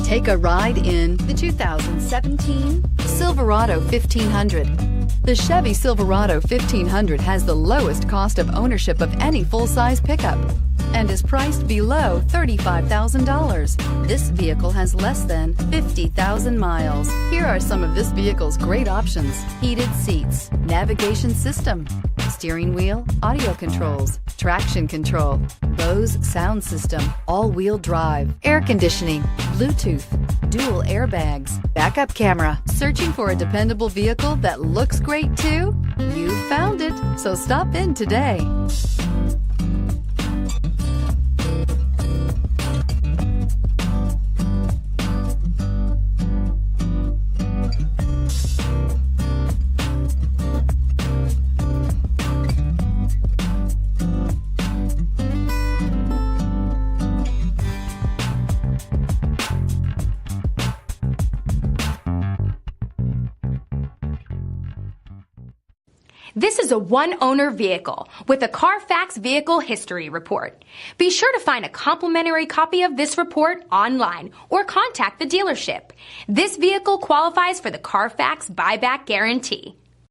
Take a ride in the 2017 Silverado 1500. The Chevy Silverado 1500 has the lowest cost of ownership of any full-size pickup and is priced below $35,000. This vehicle has less than 50,000 miles. Here are some of this vehicle's great options: heated seats, navigation system, steering wheel audio controls, traction control, Bose sound system, all-wheel drive, air conditioning, Bluetooth, dual airbags, backup camera. Searching for a dependable vehicle that looks great too? You found it, so stop in today. This is a one-owner vehicle with a Carfax Vehicle History Report. Be sure to find a complimentary copy of this report online or contact the dealership. This vehicle qualifies for the Carfax Buyback Guarantee.